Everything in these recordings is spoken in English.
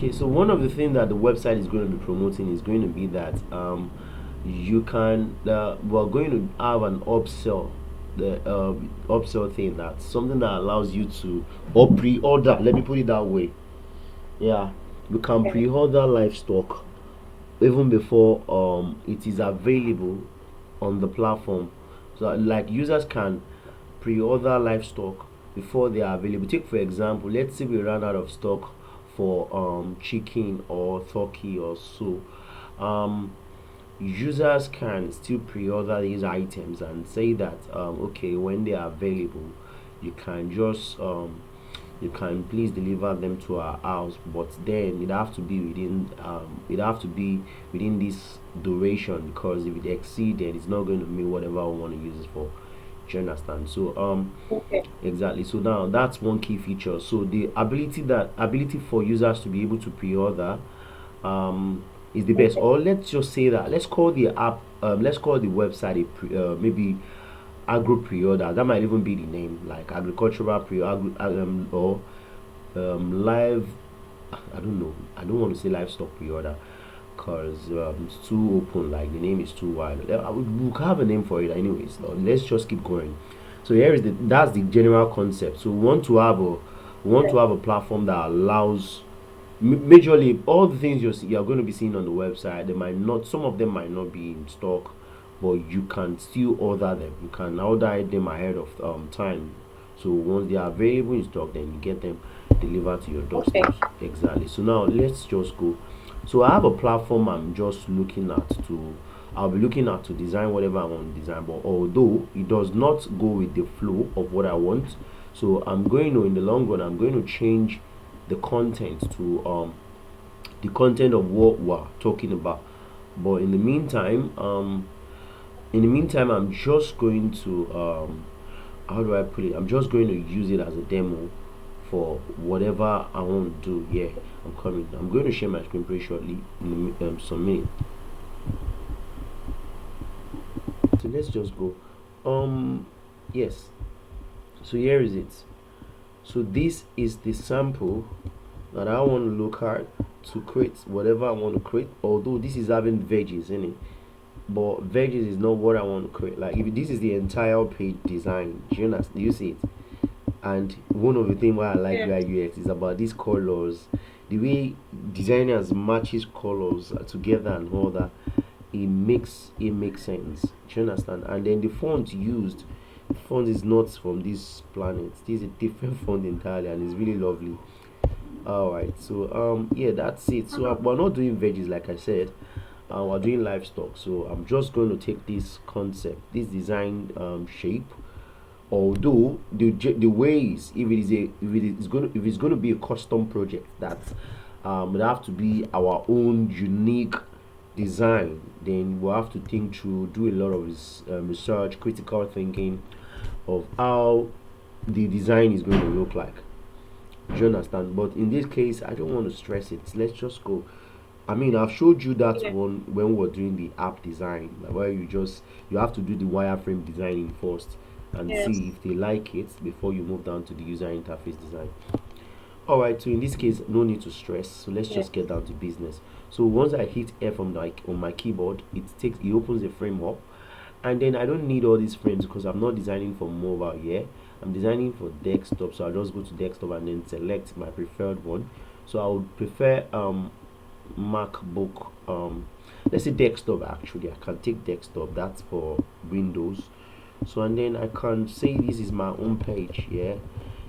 Okay, so one of the things that the website is going to be promoting is going to be that you can we're going to have an upsell, the upsell thing, that's something that allows you to or pre-order. Let me put it that way. Yeah, you can Okay. pre-order livestock even before it is available on the platform. So like users can pre-order livestock before they are available. Take for example, let's say we run out of stock for chicken or turkey or so. Um, Users can still pre-order these items and say that okay, when they are available, you can just you can please deliver them to our house, but then it have to be within this duration, because if it exceeds, then it's not going to mean whatever we want to use it for. Do you understand? So Okay. exactly. So now that's one key feature. So the ability for users to be able to pre-order is the best. Okay. Or let's just say that let's call the app let's call the website maybe agro pre-order. That might even be the name, like agricultural or live. I don't know. I don't want to say livestock pre-order because it's too open. Like the name is too wide. We can have a name for it, anyways. Let's just keep going. So here is that's the general concept. So we want to Yeah. have a platform that allows majorly all the things you're going to be seeing on the website. They might not, some of them might not be in stock, but you can still order them. You can order them ahead of time. So once they are available in stock, then you get them delivered to your Okay. doorsteps. Exactly. So now let's just go. So I have a platform I'm just looking at to I'll be looking at to design whatever I want to design, but although it does not go with the flow of what I want, so I'm going to, in the long run, I'm going to change the content to the content of what we're talking about. But in the meantime, I'm just going to how do I put it? I'm just going to use it as a demo for whatever I want to do. Yeah, I'm coming. I'm going to share my screen pretty shortly in some minute. So let's just go. Um, yes. So here is it. So this is the sample that I want to look at to create whatever I want to create. Although this is having veggies in it, but veggies is not what I want to create. Like if this is the entire page design, do you understand? Do you see it? And one of the things why I like Yeah. UI UX is about these colors, the way designers matches colors together and all that. It makes sense. Do you understand? And then the font used, the font is not from this planet. This is a different font entirely, and it's really lovely. All right, so yeah, that's it. So we're not doing veggies like I said. We're doing livestock. So I'm just going to take this concept, this design shape. Although the ways, if it's going to be a custom project that would have to be our own unique design, then we'll have to think through, do a lot of research, critical thinking of how the design is going to look like. Do you understand? But in this case, I don't want to stress it. Let's just go. I mean, I've showed you that Yeah. one when we are doing the app design, like where you have to do the wireframe designing first and see Yes. if they like it before you move down to the user interface design. All right. So in this case, no need to stress. So let's Yeah. just get down to business. So once I hit F on my keyboard, it opens the frame up, and then I don't need all these frames because I'm not designing for mobile here. I'm designing for desktop, so I'll just go to desktop and then select my preferred one. So I would prefer MacBook. Let's say desktop. Actually, I can take desktop. That's for Windows. So and then I can say this is my own page. Yeah,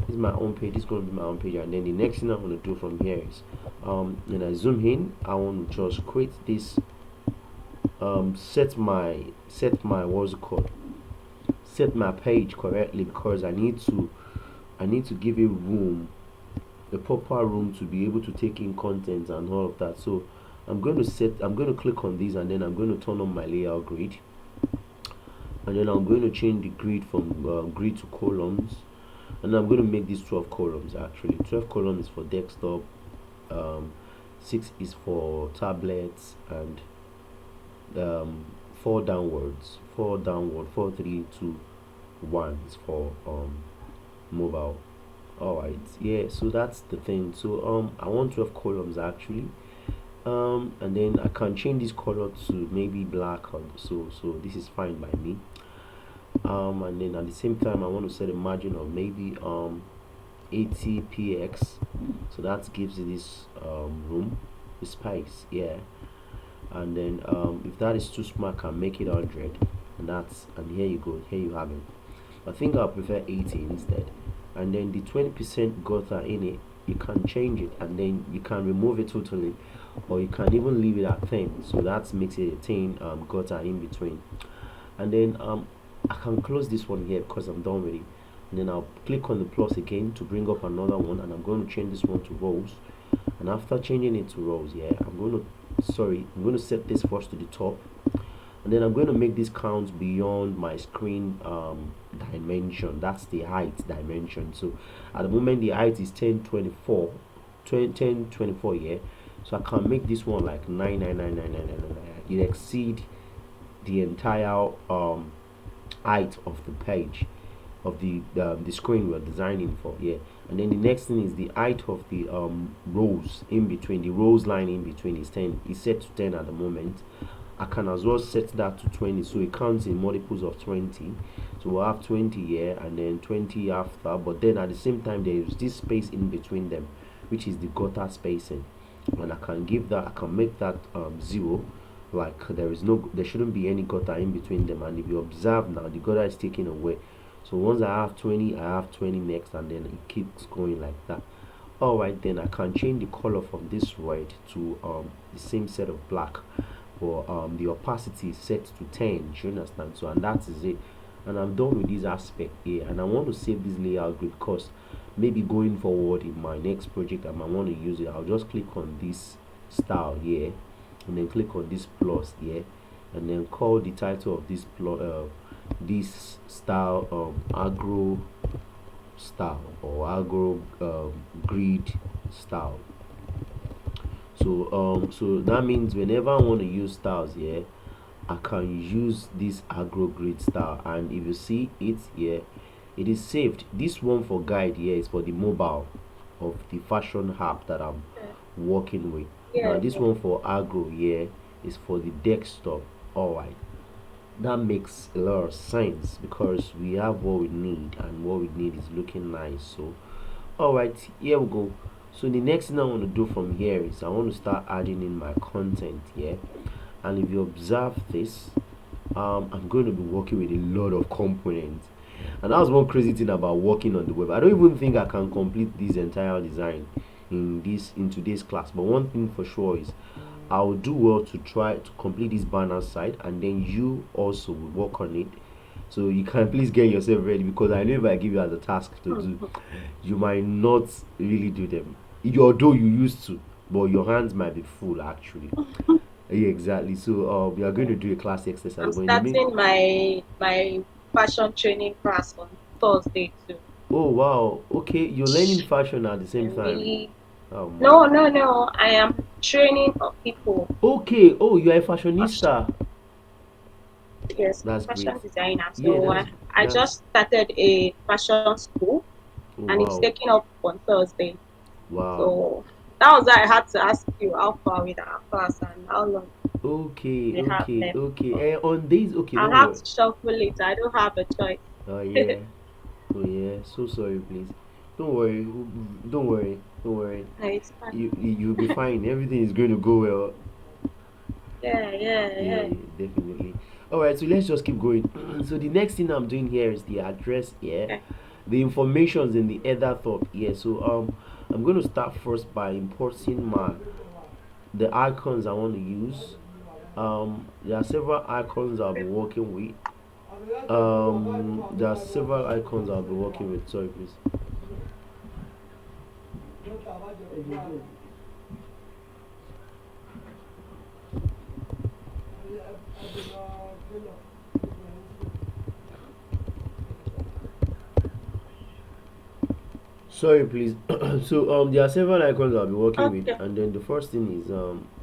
this is my own page. This is going to be my own page. And then the next thing I'm going to do from here is, when I zoom in, I want to just create this. Set my what's it called? Set my page correctly, because I need to give it room, the proper room to be able to take in content and all of that. So I'm going to click on this, and then I'm going to turn on my layout grid, and then I'm going to change the grid from grid to columns, and I'm going to make these 12 columns. Actually 12 columns is for desktop, um, 6 is for tablets, and um, 4 downwards, 4 downward, 4 3 2 1 is for mobile. All right, yeah. So that's the thing. So I want 12 columns actually. And then I can change this color to maybe black, or so this is fine by me. And then at the same time I want to set a margin of maybe 80 px, so that gives you this room, the space, yeah. And then if that is too small I can make it 100, and here you go, here you have it. I think I'll prefer 80 instead. And then the 20% gutter in it, you can change it and then you can remove it totally, or you can even leave it at 10, so that makes it a 10 gutter in between. And then I can close this one here because I'm done with it. And then I'll click on the plus again to bring up another one, and I'm going to change this one to rows. And after changing it to rows, yeah, I'm going to set this first to the top, and then I'm going to make this count beyond my screen dimension. That's the height dimension. So at the moment the height is 1024, 1024, yeah. So I can make this one like 9999999. It exceed the entire height of the page, of the screen we're designing for, yeah. And then the next thing is the height of the rows in between, the rows line in between is 10, is set to 10 at the moment. I can as well set that to 20, so it counts in multiples of 20. So we'll have 20 here and then 20 after, but then at the same time there is this space in between them, which is the gutter spacing. And I can give that, I can make that 0, like there shouldn't be any gutter in between them. And if you observe now, the gutter is taken away. So once I have 20, I have 20 next, and then it keeps going like that. All right, then I can change the color from this red to the same set of black, but the opacity is set to 10. Do you understand? So, and that is it. And I'm done with this aspect here, and I want to save this layout grid because maybe going forward in my next project I might want to use it. I'll just click on this style here, and then click on this plus here, and then call the title of this style agro style, or agro grid style. So that means whenever I want to use styles here, I can use this agro grid style. And if you see it here, it is saved. This one for guide here is for the mobile of the fashion app that I'm working with. Now Yeah. this one for agro here is for the desktop. All right, that makes a lot of sense because we have what we need, and what we need is looking nice. So all right, here we go. So the next thing I want to do from here is I want to start adding in my content here. And if you observe this, I'm going to be working with a lot of components. And that's one crazy thing about working on the web. I don't even think I can complete this entire design in today's class, but one thing for sure is I'll do well to try to complete this banner side, and then you also will work on it. So you can please get yourself ready, because I know if I give you as a task to do, you might not really do them. Although you used to, but your hands might be full actually. Yeah, exactly. So we are going to do a class exercise, I'm but in the mean. starting my fashion training class on Thursday too. Oh wow. Okay, you're learning fashion at the same I'm time. really Oh my. no, no, no. I am training people. Okay. Oh, you are a Fashion, fashionista. yes, I'm a That's great. fashion designer. Yeah, So I that's just started a fashion school, oh and it's wow. taking up on Thursday. Wow. So that was why I had to ask you how far with our class and how long Okay, we have okay, left. okay. On days, okay, I don't have worry. to shuffle it. I don't have a choice. Oh yeah. Oh yeah. So sorry, please. Don't worry. Don't worry. Don't worry. No, it's fine. You'll be fine. Everything is going to go well. Yeah, yeah, Yeah, yeah. yeah, definitely. All right, so let's just keep going. So the next thing I'm doing here is the address here, Okay. the informations in the header thought here. So I'm going to start first by importing the icons I want to use. There are several icons I'll be working with. There are several icons I'll be working with. Sorry, please. Sorry, please. So there are several icons I'll be working with, Okay. and then the first thing is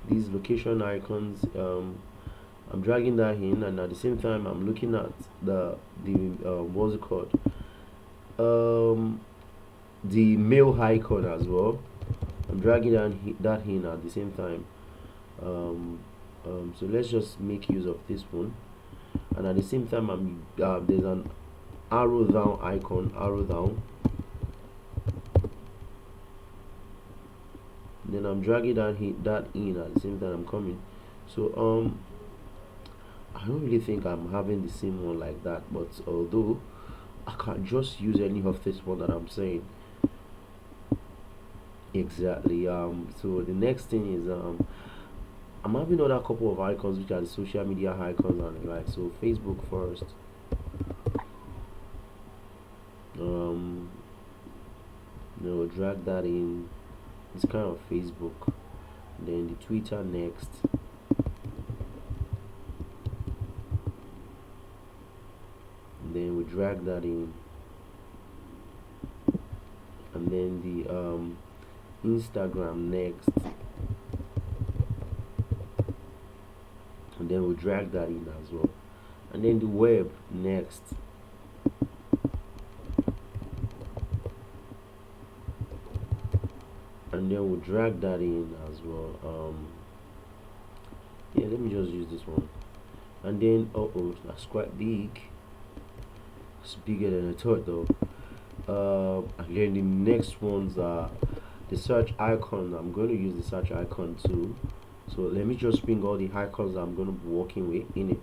these location icons. I'm dragging that in, and at the same time I'm looking at the what's it called, um the mail icon as well. I'm dragging that in at the same time. um, so let's just make use of this one, and at the same time there's an arrow down icon, arrow down. Then I'm dragging that in at the same time I'm coming. So I don't really think I'm having the same one like that, but although I can just use any of this one that I'm saying. Exactly. So the next thing is I'm having other couple of icons which are the social media icons and the like. So Facebook first. Um, drag that in. It's kind of Facebook. Then the Twitter next. And then we drag that in, and then the Instagram next, and then we drag that in as well, and then the web next, and then we'll drag that in as well. Yeah, let me just use this one, and then that's quite big. It's bigger than I thought though. And then the next ones are the search icon. I'm going to use the search icon too. So let me just bring all the icons I'm going to be working with in it,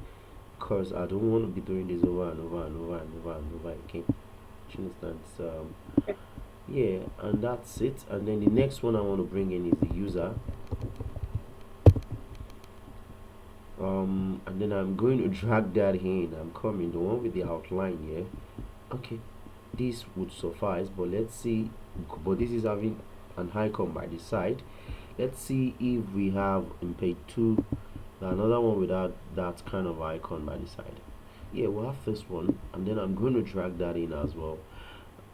because I don't want to be doing this over and over and over and over and over again. Do you understand? Yeah, and that's it. And then the next one I want to bring in is the user. And then I'm going to drag that in. I'm coming, the one with the outline here. Okay, this would suffice, but let's see. But this is having an icon by the side. Let's see if we have in page 2 another one without that kind of icon by the side. Yeah, we'll have this one, and then I'm going to drag that in as well.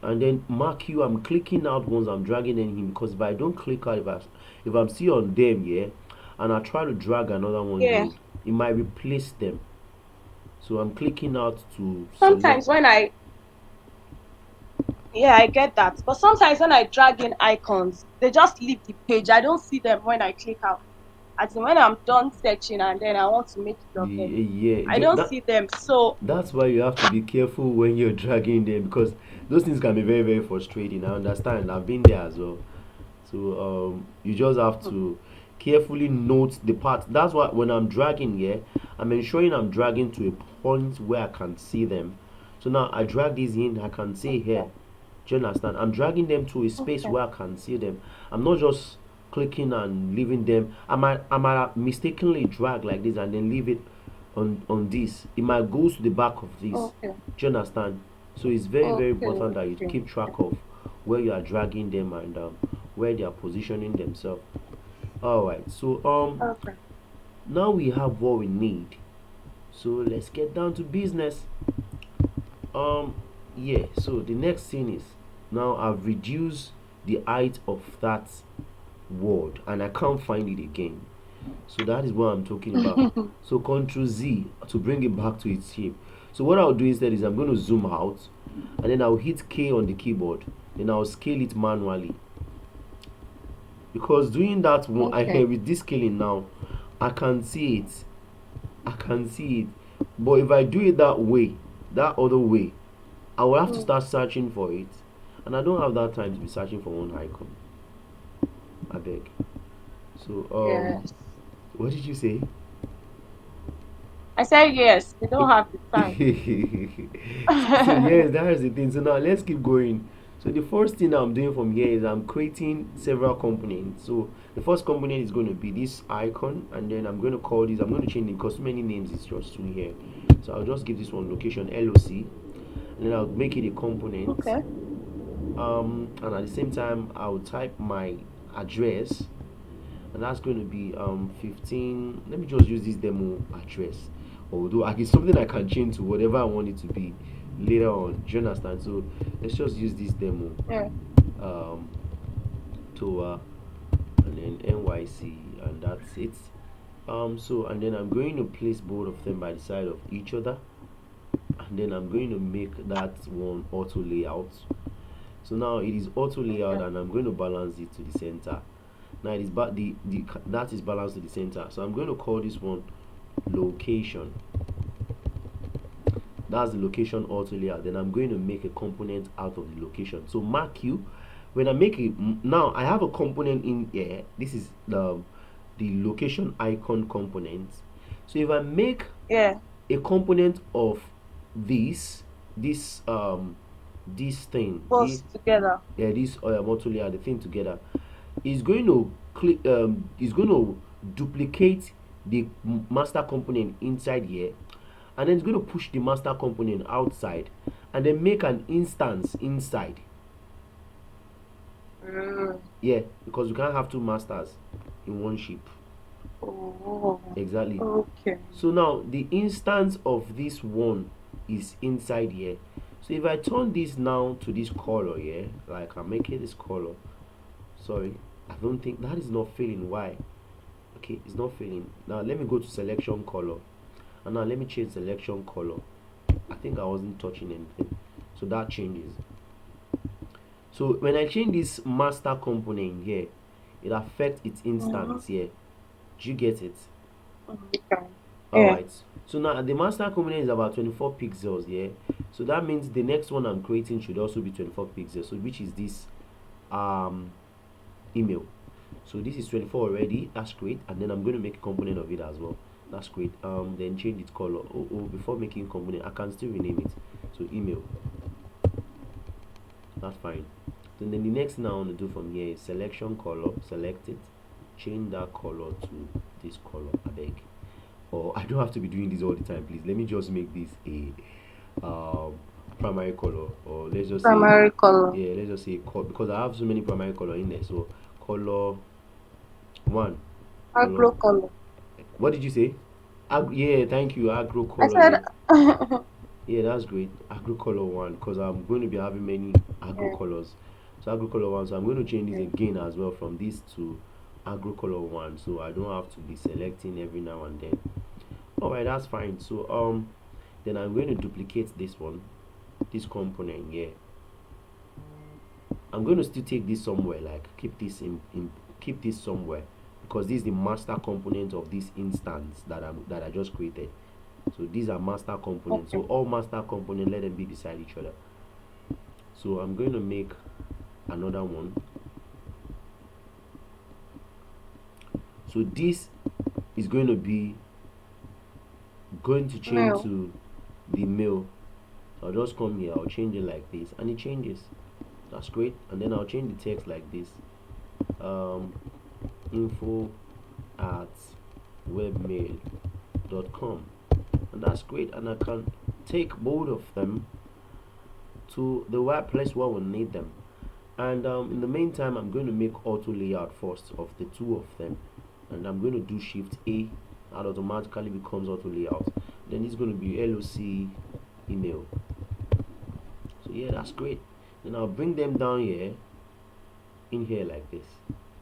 And then mark you, I'm clicking out ones, I'm dragging them in, because if I don't click out, if I'm still on them, yeah, and I try to drag another one Yeah. in, it might replace them. So I'm clicking out to select. Sometimes when I Yeah, I get that. But sometimes when I drag in icons, they just leave the page. I don't see them when I click out. As in when I'm done searching and then I want to make use of them. Yeah, I don't that see them. So that's why you have to be careful when you're dragging them, because those things can be very very frustrating. I understand, I've been there as well. So you just have to carefully note the part. That's why when I'm dragging here, I'm ensuring I'm dragging to a point where I can see them. So now I drag these in, I can see here. okay, Do you understand? I'm dragging them to a space okay, where I can see them. I'm not just clicking and leaving them. I might mistakenly drag like this and then leave it on this. It might go to the back of this. okay, Do you understand? So it's very very okay, important that you okay, keep track of where you are dragging them and where they are positioning themselves. All right. So okay. now we have what we need. So let's get down to business. Um yeah. So the next thing is, now I've reduced the height of that word and I can't find it again. So that is what I'm talking about. So Control Z to bring it back to its shape. So what I'll do instead is I'm going to zoom out, and then I'll hit K on the keyboard. Then I'll scale it manually, because doing that one, Okay. with this scaling now, I can see it. I can see it. But if I do it that way, that other way, I will have to Mm, start searching for it, and I don't have that time to be searching for one icon. I beg. So yes. what did you say? I said yes. We don't Okay. have the time. So yes, that is the thing. So now let's keep going. So the first thing I'm doing from here is I'm creating several components. So the first component is going to be this icon, and then I'm going to call this. I'm going to change it because too many names is just two here. So I'll just give this one location LOC, and then I'll make it a component. Okay. And at the same time I'll type my address, and that's going to be 15. Let me just use this demo address, although it's something I can change to whatever I want it to be later on. Do you understand? So let's just use this demo Yeah. um to and then NYC, and that's it. So and then I'm going to place both of them by the side of each other, and then I'm going to make that one auto layout. So now it is auto layout, Okay. and I'm going to balance it to the center. Now it is that is balanced to the center. So I'm going to call this one location. That's the location auto layout. Then I'm going to make a component out of the location. So mark you, when I make it now, I have a component in here. This is the location icon component. So if I make Yeah. a component of this this um this thing, Both together. this auto layout, the thing together, is going to click is going to duplicate the master component inside here, and then it's going to push the master component outside, and then make an instance inside. Mm. Yeah, because you can't have two masters in one ship. Oh. Exactly. Okay. So now the instance of this one is inside here. So if I turn this now to this color here, like I'm making this color, sorry, I don't think that is not filling. Why? Okay, it's not filling. Now let me go to selection color, and now let me change selection color. I think I wasn't touching anything, so that changes. So when I change this master component here, it affects its Mm-hmm. instance here. Do you get it? Okay. All Yeah. right. So now the master component is about 24 pixels, yeah. So that means the next one I'm creating should also be 24 pixels. So which is this um email. So this is 24 already. That's great. And then I'm going to make a component of it as well. That's great. Then change its color. Before making component, I can still rename it. So email. That's fine. Then the next thing I want to do from here is selection color. Select it. Change that color to this color. I beg. Or I don't have to be doing this all the time, please. Let me just make this a primary color, or let's just say, Primary color. yeah, let's just say because I have so many primary color in there. So color one, color. Agro color. What did you say? Yeah, thank you. Agro I color. said. Yeah, yeah, that's great. Agro color one, because I'm going to be having many agro Yeah. colors. So agro color one. So I'm going to change this Yeah. again as well from this to agro color one, so I don't have to be selecting every now and then. All right, that's fine. So then I'm going to duplicate this one, this component here. I'm going to still take this somewhere, like keep this keep this somewhere, because this is the master component of this instance that I just created. So these are master components. So Okay. all master components, let them be beside each other. So I'm going to make another one. So this is going to be going to change Mail. to the mail. So I'll just come here, I'll change it like this, and it changes. That's great. And then I'll change the text like this. Info at webmail.com, and that's great. And I can take both of them to the right place where we need them. And in the meantime, I'm going to make auto layout first of the two of them, and I'm going to do shift A. That automatically becomes auto layout. Then it's going to be LOC email. So yeah, that's great. Then I'll bring them down here, in here like this.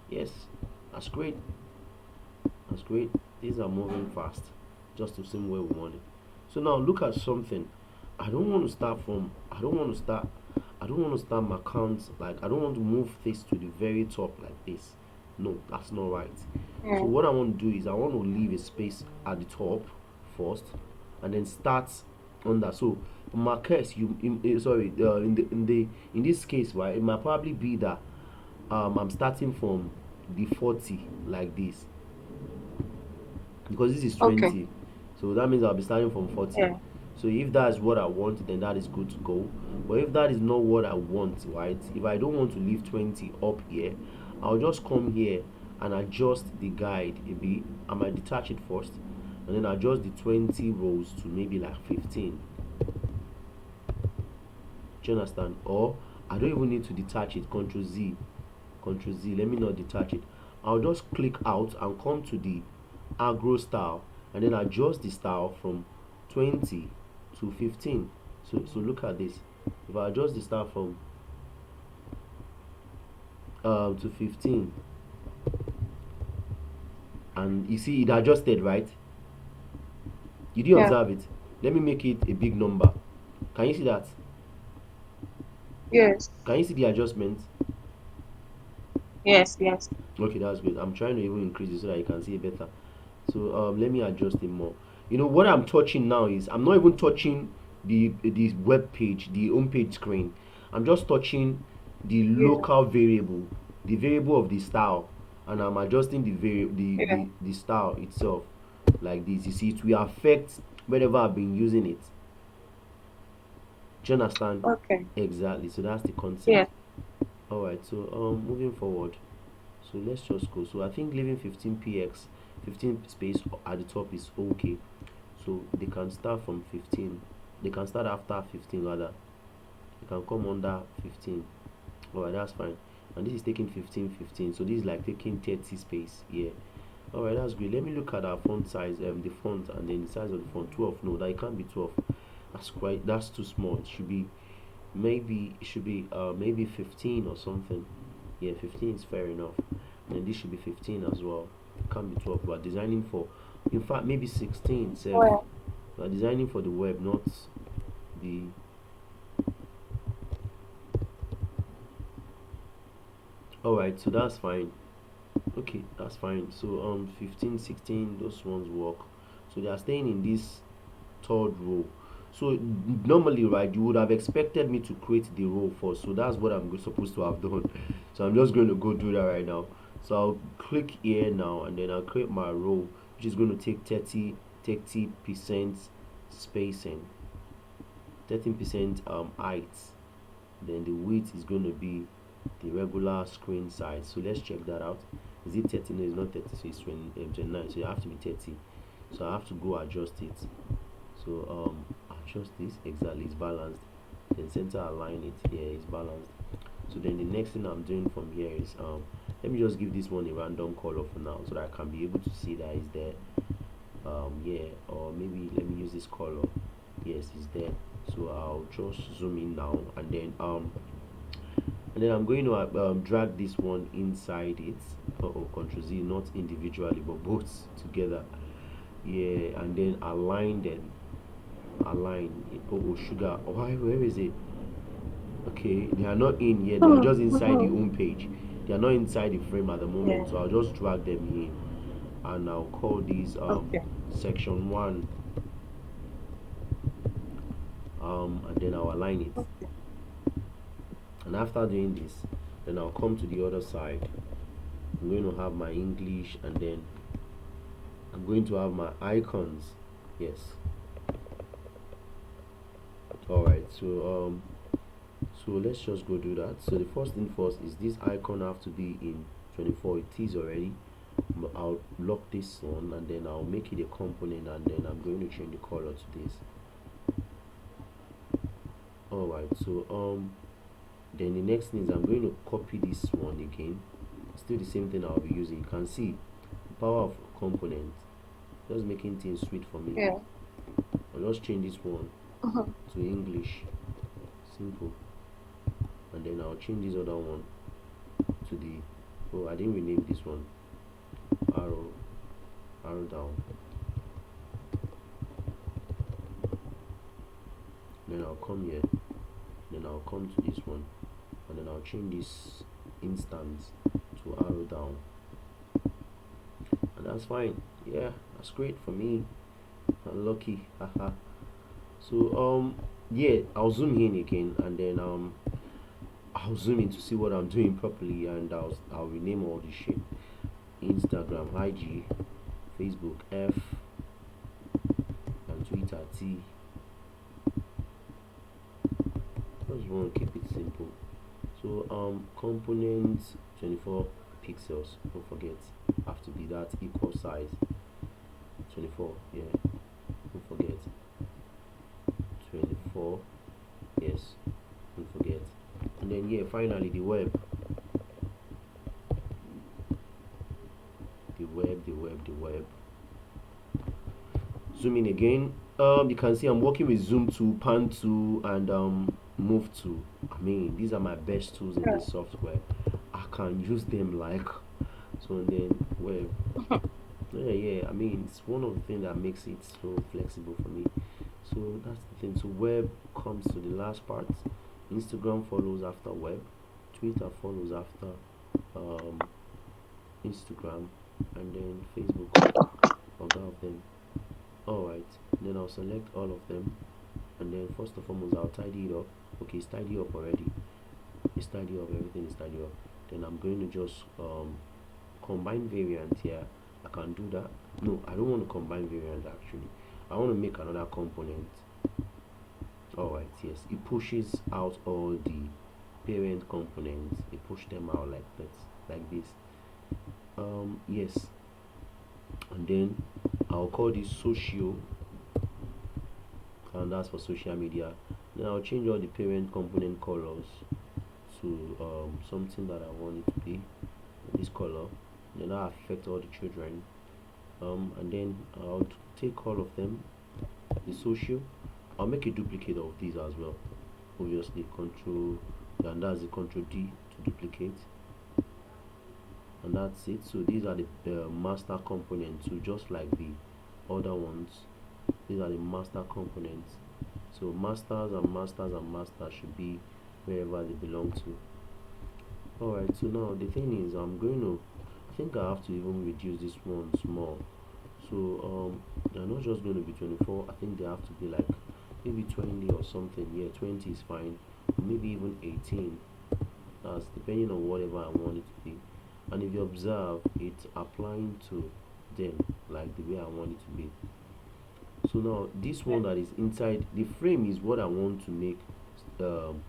Yes, that's great. That's great. These are moving fast, just to see where we want it. So now look at something. I don't want to start from. I don't want to start. I don't want to start my count, like I don't want to move this to the very top like this. No, that's not right. So Yeah. what I want to do is I want to leave a space at the top first, and then start on that. So in my case, sorry, in this case, right, it might probably be that I'm starting from the 40 like this, because this is Okay. 20, so that means I'll be starting from 40. Yeah. So if that's what I want, then that is good to go. But if that is not what I want, right, if I don't want to leave 20 up here, I'll just come here and adjust the guide a bit. I might detach it first, and then adjust the 20 rows to maybe like 15. Do you understand? Or I don't even need to detach it. Control Z, Control Z. Let me not detach it. I'll just click out and come to the agro style, and then adjust the style from 20 to 15. So look at this. If I adjust the style from to 15, and you see it adjusted, right? Did you Yeah. observe it? Let me make it a big number. Can you see that? Yes. Can you see the adjustments? Yes. Yes. Okay, that's good. I'm trying to even increase it so that you can see it better. So let me adjust it more. You know what I'm touching now is I'm not even touching the web page, the home page screen. I'm just touching the Yeah. local variable, the variable of the style, and I'm adjusting Yeah. the style itself like this. You see, it will affect whenever I've been using it. Do you understand? Okay. Exactly. So that's the Yeah. concept. All right. So moving forward. So let's just go. So I think leaving 15 px, 15 space at the top is okay. So they can start from 15. They can start after 15 rather. They can come under 15. Alright, that's fine. And this is taking 15, 15. So this is like taking 30 space. Yeah. Alright, that's great. Let me look at our font size, the font and then the size of the font. 12. No, that it can't be 12. That's too small. It should be maybe 15 or something. Yeah, 15 is fair enough. And this should be 15 as well. It can't be 12. We're designing for, in fact, maybe 16 self. Well. We're designing for the web, not the. Alright, so that's fine. Okay, that's fine. So 15, 16, those ones work. So they are staying in this third row. So normally, right, you would have expected me to create the row first. So that's what I'm supposed to have done. So I'm just going to go do that right now. So I'll click here now and then I'll create my row, which is going to take 30% spacing, 13% height. Then the width is going to be the regular screen size. So let's check that out. Is it 30? No, it's not 30. So it's 29. So you have to be 30. So I have to go adjust it. So adjust this exactly. It's balanced. Then center align it. Here it's balanced. So then the next thing I'm doing from here is let me just give this one a random color for now so that I can be able to see that it's there. Yeah, or maybe let me use this color. Yes, it's there. So I'll just zoom in now and then I'm going to drag this one inside it. Oh, Control Z, not individually but both together. Yeah, and then align them. Align it. Oh, sugar. Why? Where is it? Okay, they are not in yet. They are just inside the home page. They are not inside the frame at the Yeah. moment. So I'll just drag them in, and I'll call these Okay. section one. And then I'll align it. Okay. And after doing this, then I'll come to the other side. I'm going to have my English, and then I'm going to have my icons. Yes. All right. So let's just go do that. So the first thing first is this icon have to be in 24. It is already. I'll lock this one and then I'll make it a component and then I'm going to change the color to this. All right. So then the next thing is I'm going to copy this one again. Still the same thing I'll be using. You can see the power of component, just making things sweet for me. Yeah. I'll just change this one to English, simple, and then I'll change this other one to the, oh, I didn't rename this one, arrow down. Then I'll come here, then I'll come to this one, and then I'll change this instance to arrow down, and that's fine. Yeah, that's great for me. I'm lucky. Haha. So yeah, I'll zoom in again and then I'll zoom in to see what I'm doing properly and I'll rename all this shit. Instagram IG, Facebook F, and Twitter T. Just want to keep it simple. So components 24 pixels. Don't forget, have to be that equal size. 24. Yeah. Don't forget. 24. Yes. Don't forget. And then yeah, finally the web. The web. Zoom in again. You can see I'm working with zoom to, pan to, and move to. I mean, these are my best tools in Yeah. this software. I can use them like so. And then web. Yeah. I mean, it's one of the things that makes it so flexible for me. So that's the thing. So web comes to the last part. Instagram follows after web, Twitter follows after um, Instagram, and then Facebook on top of them. Alright, then I'll select all of them, and then first and foremost I'll tidy it up. Okay, it's tidy up already. It's tidy up, everything is tidy up. Then I'm going to just combine variant here. I can do that. No, I don't want to combine variant actually. I want to make another component. Alright, yes, it pushes out all the parent components. It push them out like that, like this. Yes, and then I'll call this social, and that's for social media. Then I'll change all the parent component colors to something that I want it to be this color. Then I affect all the children. And then I'll take all of them, the social. I'll make a duplicate of these as well. Obviously, control, and that's the control D to duplicate, and that's it. So these are the master components. So just like the other ones, these are the master components. So masters and masters and masters should be wherever they belong to. Alright, so now the thing is, I think I have to even reduce this one small. So they're not just going to be 24. I think they have to be like maybe 20 or something. Yeah, 20 is fine. Maybe even 18. That's depending on whatever I want it to be. And if you observe, it's applying to them like the way I want it to be. So now this one that is inside the frame is what I want to make, um,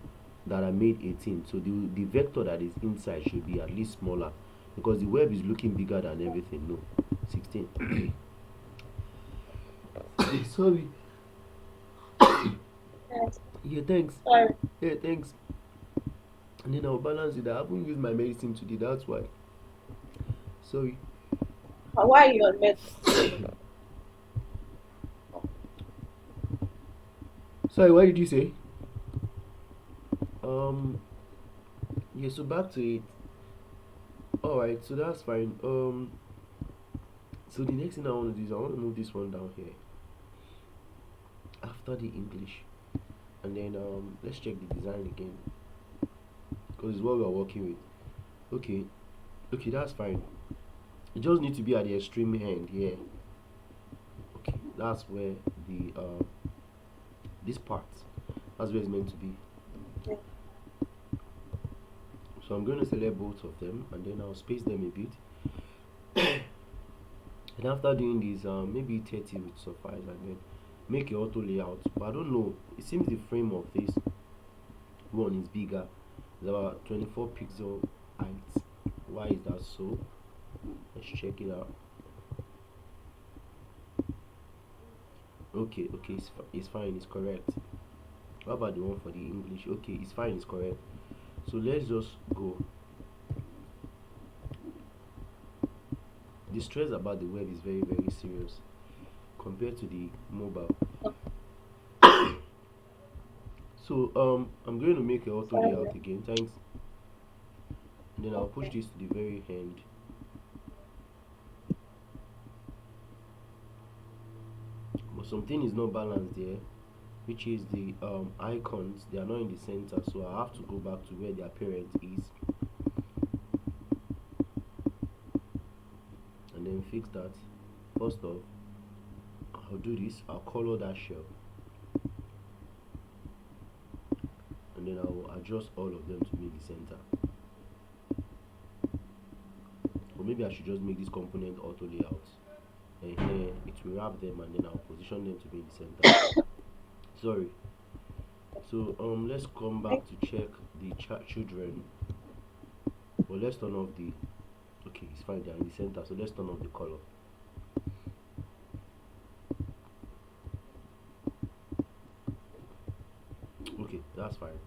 that I made 18. So the vector that is inside should be at least smaller, because the web is looking bigger than everything. No, 16. Sorry. Yes. Yeah, thanks. Sorry. Yeah, thanks. And then I'll balance it. I haven't used my medicine today. That's why. Sorry. Why are you on med? Sorry. What did you say? Um. Yeah. So back to it. All right. So that's fine. So the next thing I want to do is I want to move this one down here after the English, and then let's check the design again because it's what we are working with. Okay. Okay. That's fine. It just need to be at the extreme end here. Okay. That's where the this part. That's where it's meant to be. So I'm going to select both of them, and then I'll space them a bit. And after doing this, maybe 30 would suffice, and then make a auto layout. But I don't know, it seems the frame of this one is bigger. It's about 24 pixel height. Why is that so? Let's check it out. Okay, okay, it's fine, it's correct. How about the one for the English? Okay, it's fine, it's correct. So let's just go. The stress about the web is very, very serious compared to the mobile. So I'm going to make a auto Sorry. layout again. Thanks. And then I'll push this to the very end. But something is not balanced there, which is the icons. They are not in the center, so I have to go back to where their parent is and then fix that. First off, I'll do this. I'll color that shell, and then I'll adjust all of them to be the center. Or maybe I should just make this component auto layout, and here it will wrap them, and then I'll position them to be in the center. Sorry. So let's come back to check the children. Well, let's turn off the. Okay, it's fine. They're in the center. So let's turn off the color. Okay, that's fine.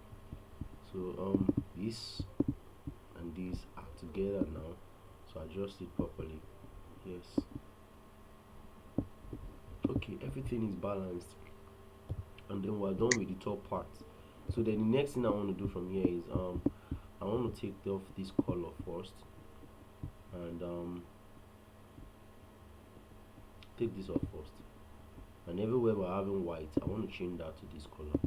So this and these are together now. So adjust it properly. Yes. Okay, everything is balanced, and then we're done with the top part. So then the next thing I want to do from here is I want to take off this color first, and take this off first, and everywhere we're having white I want to change that to this color.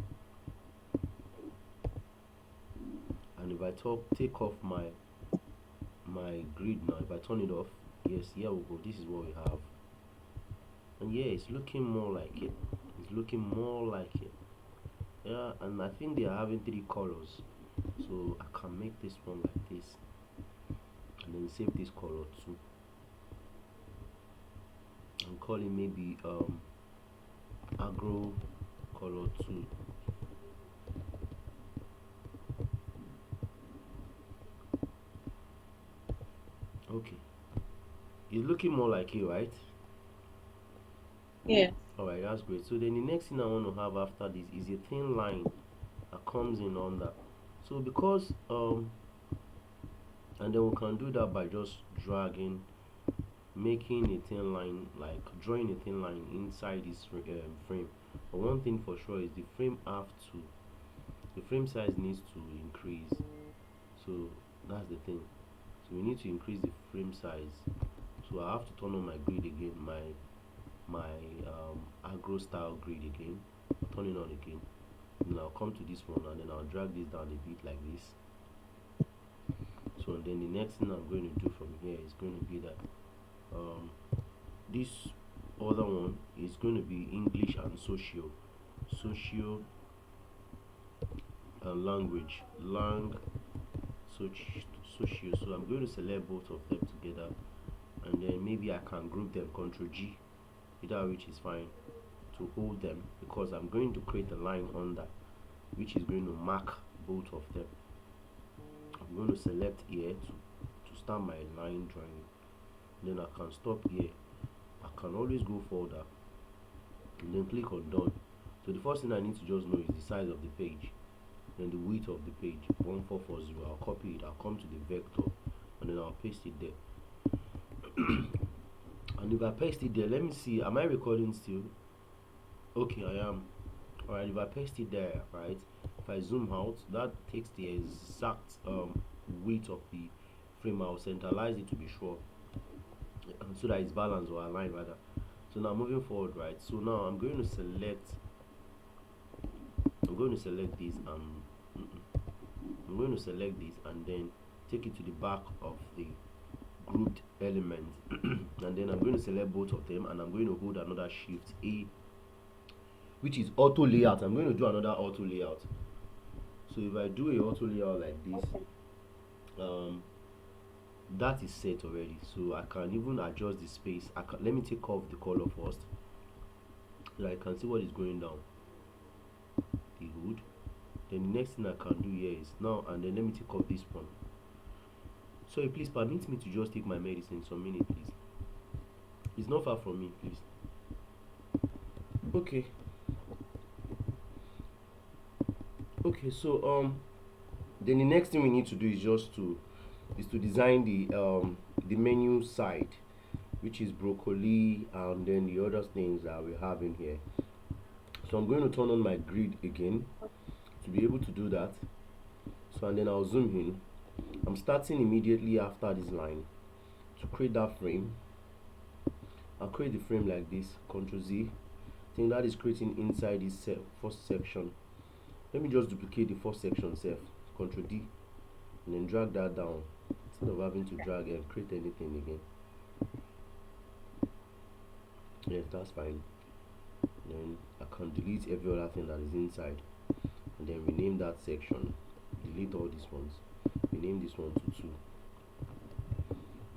And if I take off my grid now, if I turn it off, yes, here we go. This is what we have. And yeah, it's looking more like it. It's looking more like it. Yeah, and I think they are having three colors. So I can make this one like this. And then save this color too. And call it maybe agro color 2. Okay, it's looking more like it, right? Yes. All right, that's great. So then the next thing I want to have after this is a thin line that comes in under. So because and then we can do that by just dragging, making a thin line, like drawing a thin line inside this frame. But one thing for sure is the frame size needs to increase. So that's the thing. So we need to increase the frame size. So I have to turn on my grid again, my agro style grid again. I'll turn it on again. And I'll come to this one and then I'll drag this down a bit like this. So then the next thing I'm going to do from here is going to be that this other one is going to be English and socio and language socio. So I'm going to select both of them together, and then maybe I can group them, Control G, either which is fine, to hold them, because I'm going to create a line under which is going to mark both of them. I'm going to select here to start my line drawing. Then I can stop here. I can always go further and then click on done. So the first thing I need to just know is the size of the page, then the width of the page, 1440. I'll copy it, I'll come to the vector, and then I'll paste it there. And if I paste it there, let me see, am I recording still? Okay, I am. Alright, if I paste it there, right, if I zoom out, that takes the exact width of the frame. I'll centralize it to be sure, so that it's balanced, or aligned rather. So now moving forward, right, so now I'm going to select this, and I'm going to select this and then take it to the back of the grouped element. And then I'm going to select both of them, and I'm going to hold another shift A, which is auto layout. I'm going to do another auto layout. So if I do a auto layout like this, that is set already, so I can even adjust the space. Let me take off the color first so I can see what is going down the hood. Then the next thing I can do here is now, and then let me take off this one. Sorry, please permit me to just take my medicine some minute, please. It's not far from me, please. Okay. Okay, so then the next thing we need to do is just to design the menu side, which is broccoli, and then the other things that we have in here. So I'm going to turn on my grid again to be able to do that. So, and then I'll zoom in. I'm starting immediately after this line to create that frame. I'll create the frame like this, Ctrl Z. I think that is creating inside this first section. Let me just duplicate the first section self, Ctrl D, and then drag that down instead of having to drag and create anything again. Yes, that's fine. Then I can delete every other thing that is inside, and then rename that section. Delete all these ones. Rename this one to 2.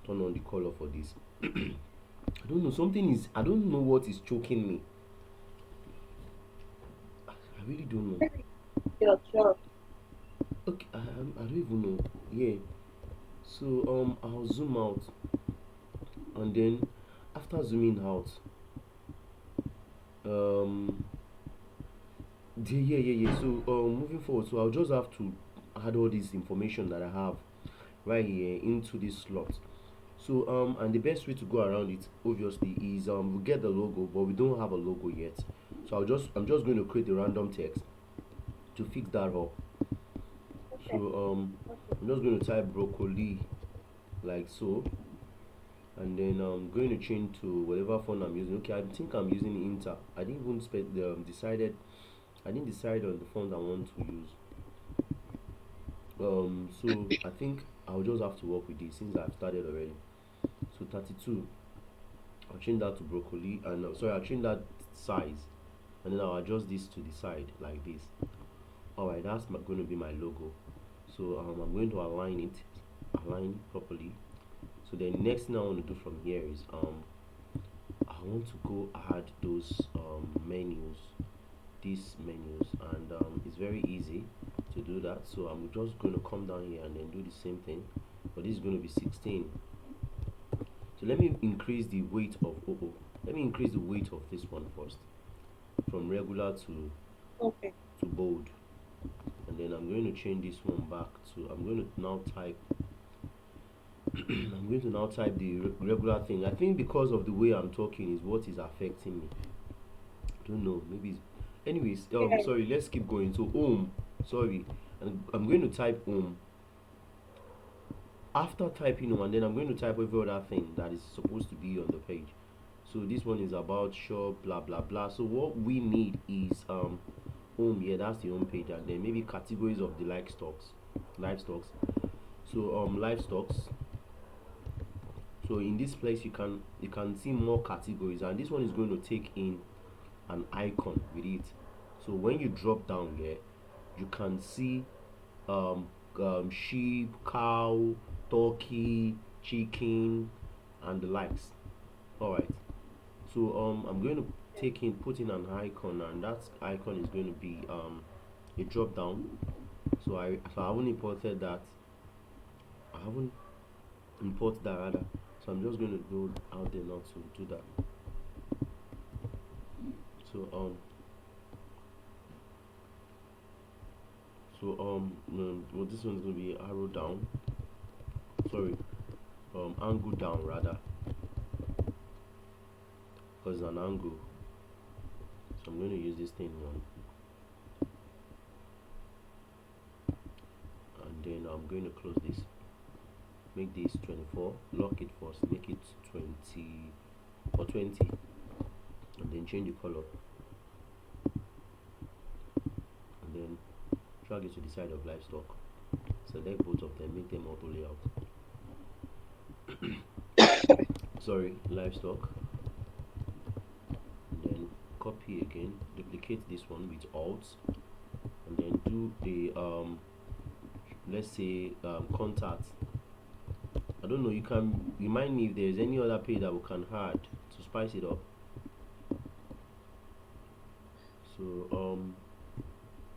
Turn on the color for this. I don't know, I don't know what is choking me. I really don't know. Sure. Okay, I don't even know. Yeah. So I'll zoom out, and then after zooming out, yeah. So moving forward, so I'll just have to add all this information that I have right here into this slot. So and the best way to go around it obviously is we get the logo, but we don't have a logo yet. So I'm just going to create a random text to fix that up. So I'm just going to type broccoli like so, and then I'm going to change to whatever font I'm using. Okay, I think I'm using Inter. I didn't even decide on the font I want to use. So I think I'll just have to work with this since I've started already. So 32, I'll change that to broccoli, and sorry, I'll change that size, and then I'll adjust this to the side like this. All right, that's going to be my logo. So I'm going to align it, align properly. So then the next thing I want to do from here is I want to go add those menus, these menus, and it's very easy to do that. So I'm just going to come down here and then do the same thing, but this is going to be 16. So let me increase the weight of let me increase the weight of this one first, from regular Okay. to bold, and then I'm going to change this one back to, I'm going to now type I'm going to now type the regular thing. I think because of the way I'm talking is what is affecting me. I don't know, maybe it's, anyways, Yeah. sorry, let's keep going. So sorry, and I'm going to type after typing and then I'm going to type every other thing that is supposed to be on the page. So this one is about shop, blah blah blah. So what we need is home. Yeah, that's the home page, and then maybe categories of the livestocks. So livestocks. So in this place you can see more categories, and this one is going to take in an icon with it. So when you drop down here, you can see um, sheep, cow, turkey, chicken, and the likes. All right. So I'm going to put in an icon, and that icon is going to be a drop down. So I haven't imported that. I haven't imported that rather. So I'm just going to go out there now to do that. So well, this one's going to be arrow down. Sorry, angle down rather, because it's an angle. So I'm going to use this thing one, and then I'm going to close this. Make this 24. Lock it first. Make it 20 or 20, and then change the color, and then drag it to the side of livestock. Select both of them. Make them auto layout. Sorry, livestock. And then copy again. Duplicate this one with Alt, and then do the let's say contact. I don't know, you can remind me if there's any other page that we can add to spice it up. So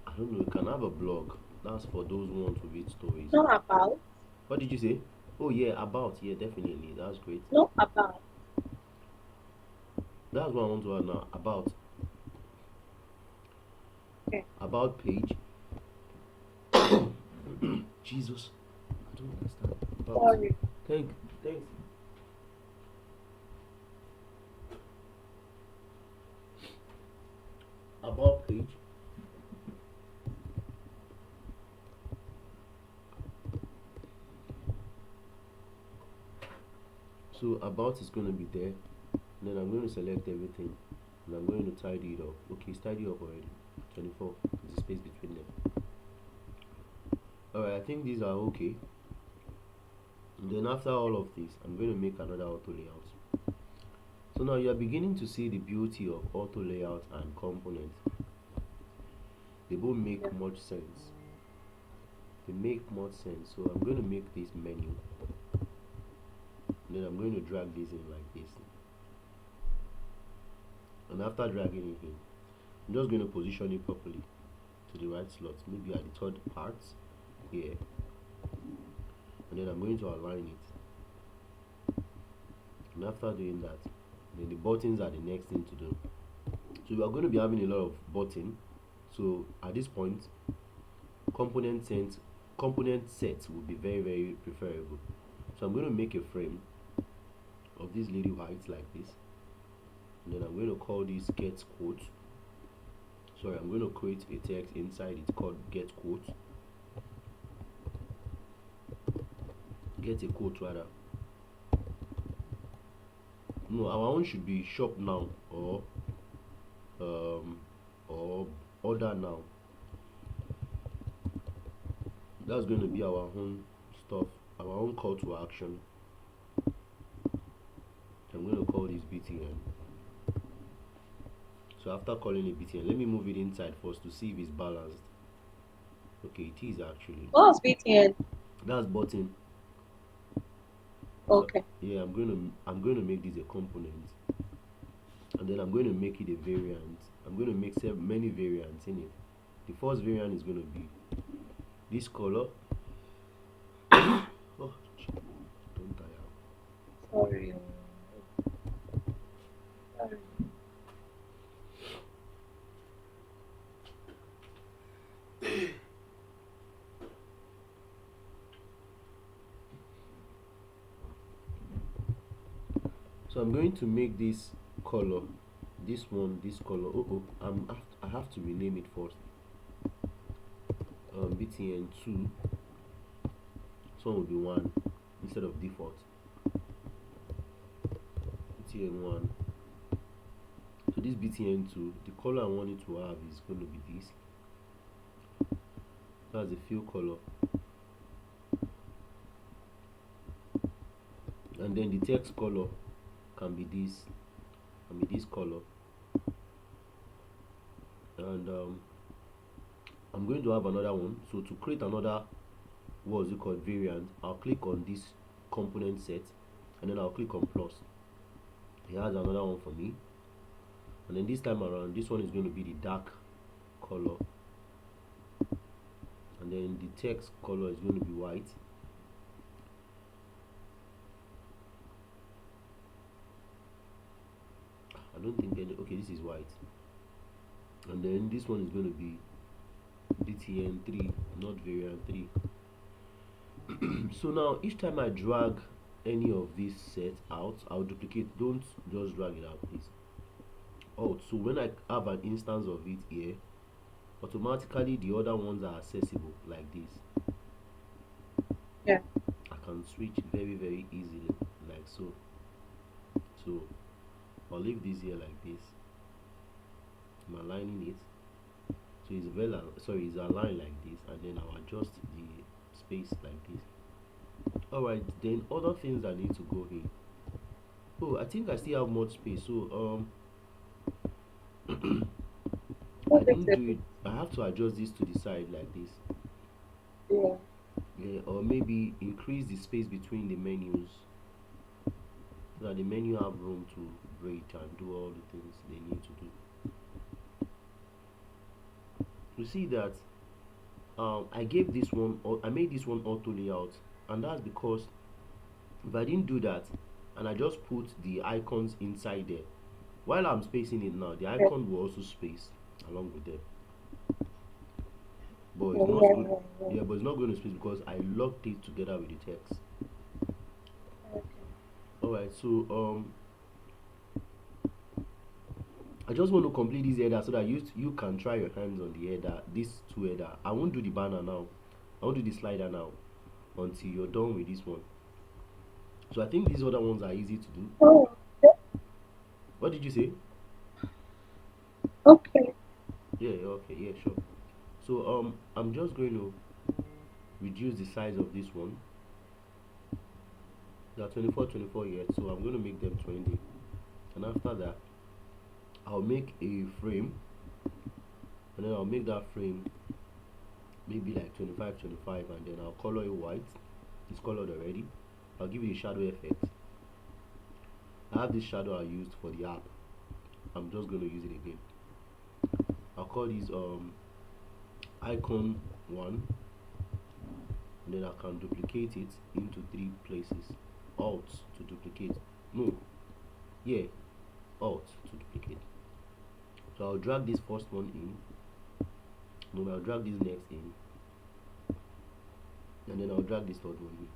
I don't know, you can have a blog. That's for those who want to read stories. Not about. What did you say? Oh yeah, about, yeah, definitely. That's great. Not about. That's what I want to add now. Okay. About page. Jesus. I don't understand. About. Sorry. Thanks. About page. So about is going to be there. And then I'm going to select everything, and I'm going to tidy it up. Okay, it's tidy up already. 24. There's a space between them. Alright, I think these are okay. And then after all of this, I'm going to make another auto layout. So now you are beginning to see the beauty of auto layout and components. They both make Yeah. much sense. They make much sense. So I'm going to make this menu. And then I'm going to drag this in like this. And after dragging it in, I'm just going to position it properly to the right slot, maybe at the third part here. And then I'm going to align it. And after doing that, then the buttons are the next thing to do. So we are going to be having a lot of button. So at this point, component sets will be very very preferable. So I'm going to make a frame of these little heights like this, and then I'm going to call this get quote. Sorry, I'm going to create a text inside it called get quote. Get a quote rather. No, our own should be shop now, um or order now. That's going to be our own stuff, our own call to action. I'm going to call this btn. So after calling it btn, let me move it inside first to see if it's balanced. Okay, it is actually. What's BTN? That's button. So Okay. yeah, I'm going to make this a component, and then I'm going to make it a variant. I'm going to make many variants in it. The first variant is going to be this color. Oh, don't tire. Sorry. Sorry. So I'm going to make this color, this one, this color. I have to rename it first. BTN2. This one will be one instead of default. BTN1. So this BTN2, the color I want it to have is going to be this. That's the fill color, and then the text color can be this color, and I'm going to have another one. So to create another, what's it called, variant, I'll click on this component set, and then I'll click on plus. It has another one for me, and then this time around, this one is going to be the dark color, and then the text color is going to be white. I don't think any, okay, this is white, and then this one is going to be btn3, not variant 3. So now each time I drag any of these sets out, I'll duplicate. Don't just drag it out, please. Alt. So when I have an instance of it here, automatically the other ones are accessible like this. Yeah. I can switch very easily, like so. So I'll leave this here like this. I'm aligning it, so it's it's aligned like this, and then I'll adjust the space like this. Alright, then other things that need to go in. Oh, I think I still have much space, so I What didn't do exactly? it. I have to adjust this to the side like this. Yeah. Yeah, or maybe increase the space between the menus, so that the menu have room to breathe and do all the things they need to do. You see that I gave this one, or I made this one auto layout, and that's because if I didn't do that and I just put the icons inside there, while I'm spacing it now, the Yeah. icon will also space along with them. But Yeah. it's not Yeah. good. Yeah. Yeah. Yeah, but it's not going to space because I locked it together with the text. Okay. Alright, so I just want to complete this header so that you can try your hands on the header, these two header. I won't do the banner now. I won't do the slider now until you're done with this one. So I think these other ones are easy to do. Oh. What did you say? Okay. Yeah, okay, yeah, sure. So I'm just going to reduce the size of this one. There are 24 yet, so I'm going to make them 20. And after that, I'll make a frame, and then I'll make that frame maybe like 25, and then I'll color it white. It's colored already. I'll give it a shadow effect. I have this shadow I used for the app. I'm just going to use it again. I'll call this icon 1, and then I can duplicate it into 3 places. Alt to duplicate. No, yeah, Alt to duplicate. So I'll drag this first one in, then I'll drag this next in, and then I'll drag this third one in.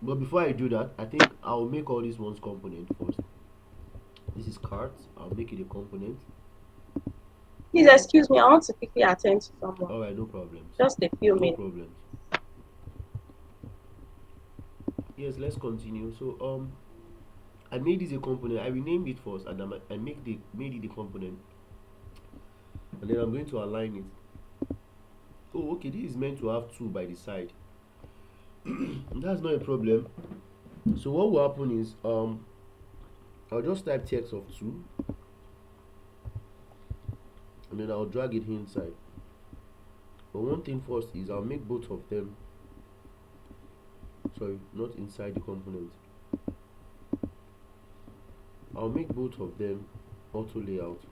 But before I do that, I think I'll make all these ones component first. This is cards. I'll make it a component. Please excuse me. I want to quickly attend to someone. Alright, no problems. Just a few No minutes. problems. Yes, let's continue. So I made this a component. I renamed it first, and I made it a component, and then I'm going to align it. Oh, okay, this is meant to have two by the side. That's not a problem. So what will happen is I'll just type text of two, and then I'll drag it inside. But one thing first is I'll make both of them, sorry, not inside the component. I'll make both of them auto layout.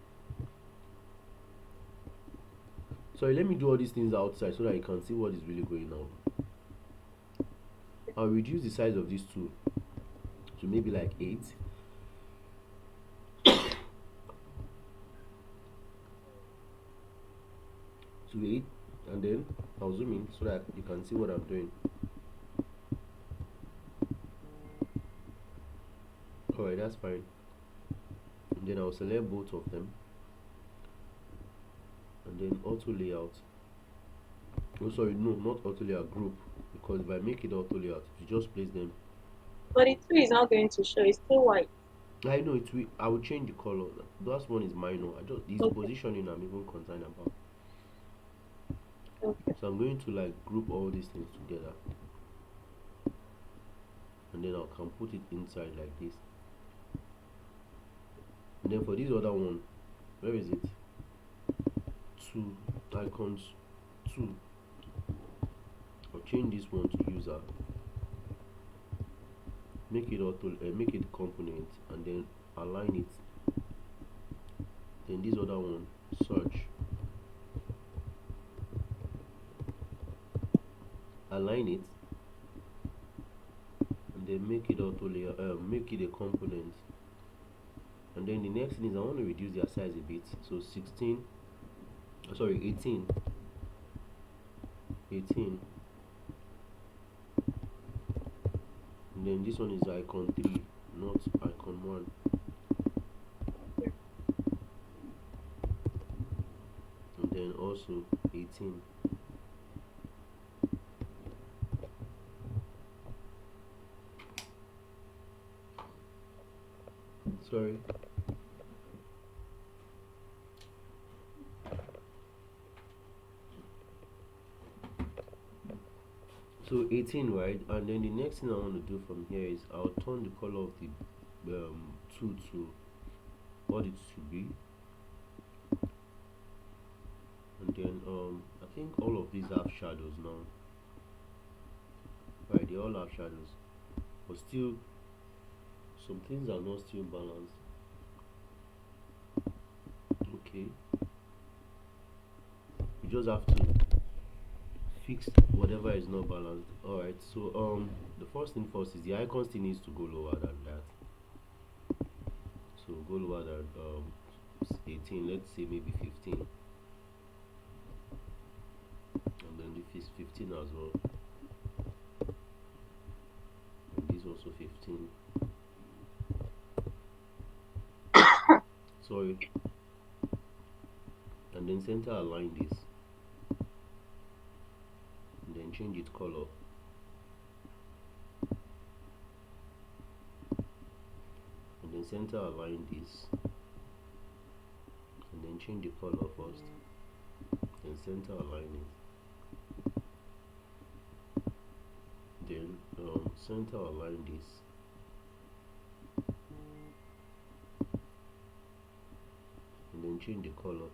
Sorry, let me do all these things outside so that you can see what is really going on. I'll reduce the size of these two to maybe like 8. To 8, and then I'll zoom in so that you can see what I'm doing. Alright, that's fine. And then I'll select both of them, and then auto layout. Oh, sorry, no, not auto layout, group. Because if I make it auto layout, you just place them. But the two is not going to show. It's still white. I know it will. I will change the color. That one is minor. I just this Okay. positioning I'm even concerned about. Okay. So I'm going to like group all these things together, and then I can put it inside like this. And then for this other one, where is it? Two icons, two. I'll change this one to user. Make it auto, make it component, and then align it. Then this other one, search. Align it, and then make it auto layer. Make it a component. And then the next thing is I want to reduce their size a bit. So 16. Sorry, 18. 18. And then this one is icon 3, not icon 1. And then also 18. Sorry. So 18, right? And then the next thing I want to do from here is I'll turn the color of the 2 to what it should be. And then I think all of these have shadows now. Right, they all have shadows. But still some things are not still balanced. Okay. You just have to fix whatever is not balanced. Alright, so the first thing first is the icon still needs to go lower than that. So go lower than 18, let's say maybe 15. And then if it's 15 as well. And this also 15. Sorry. And then center align this. And then change its color. And then center align this. And then change the color first. Then center align it. Then center align this. And then change the color.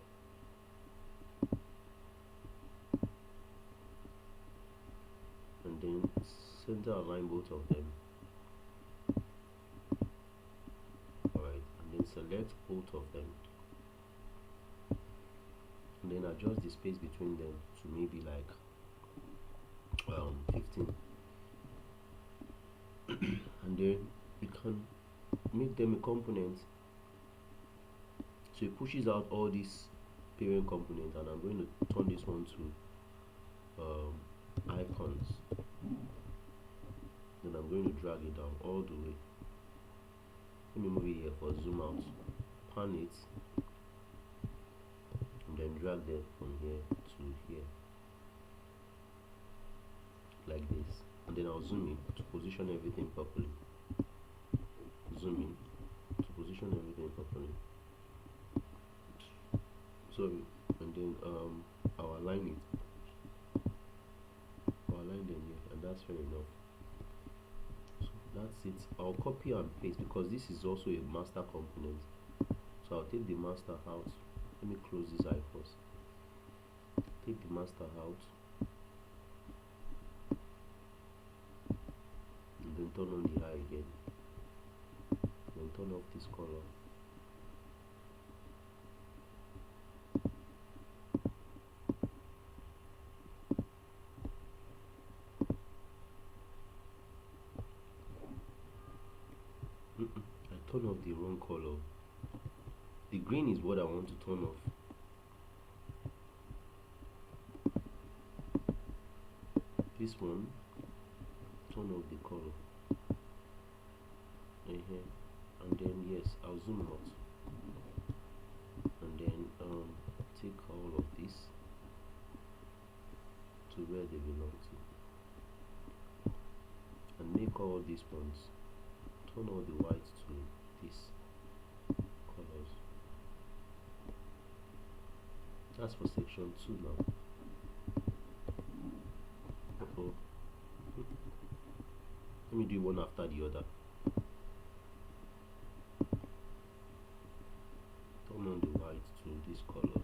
And then center align both of them. Alright, and then select both of them, and then adjust the space between them to maybe like 15. And then you can make them a component, so it pushes out all these parent components. And I'm going to turn this one to icons. Then I'm going to drag it down all the way. Let me move it here for zoom out, pan it, and then drag them from here to here like this. And then I'll zoom in to position everything properly. Zoom in to position everything properly. Sorry. And then I'll align it. fair enough. So that's it. I'll copy and paste because this is also a master component. So I'll take the master out. Let me close this eye first. Take the master out and then turn on the eye again. Then turn off this color. I turn off the wrong color. The green is what I want to turn off. This one, turn off the color. And then yes, I'll zoom out. And then take all of this to where they belong to. And make all these ones. Turn all the white to these colors. That's for section 2 now. Let me do one after the other. Turn on the white to this color.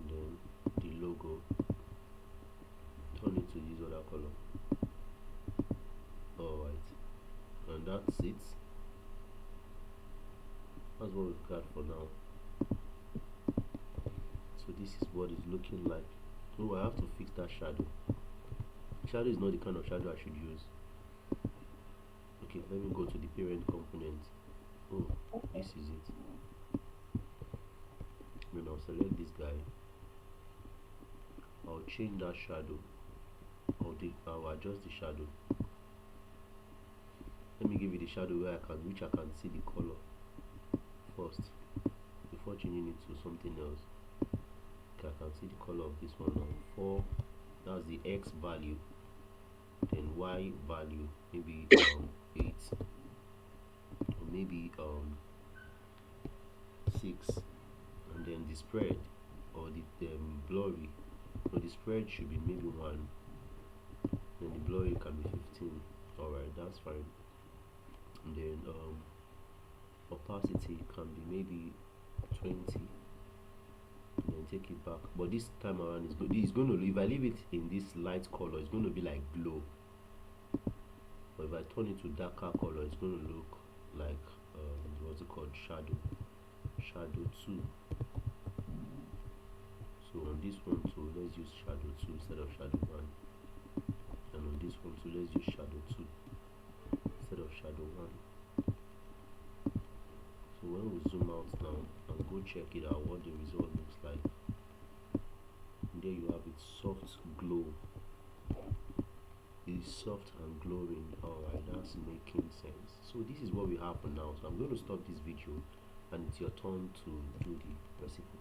And then the logo. Turn it to this other color. Alright. And that's it. That's what we've got for now. So this is what it's looking like. Oh, I have to fix that shadow. Shadow is not the kind of shadow I should use. Okay, let me go to the parent component. Oh, this is it. Then I'll select this guy. I'll change that shadow. I'll adjust the shadow. Let me give you the shadow which I can see the color first before changing it to something else. Okay, I can see the color of this one now. 4, that's the X value. Then Y value, maybe 8, or maybe 6, and then the spread or the blurry. So the spread should be maybe 1. Then the blurry can be 15. Alright, that's fine. And then opacity can be maybe 20. And then take it back. But this time around it's going to, if I leave it in this light color, it's going to be like glow. But if I turn it to darker color, it's going to look like what's it called, shadow 2. So on this one too, let's use shadow 2 instead of shadow 1. And on this one too, let's use shadow 2 instead of shadow 1. So when we zoom out now and go check it out, what the result looks like, and there you have it, soft glow. It is soft and glowing. Alright, that's making sense. So this is what we have for now. So I'm going to stop this video and it's your turn to do the recipe.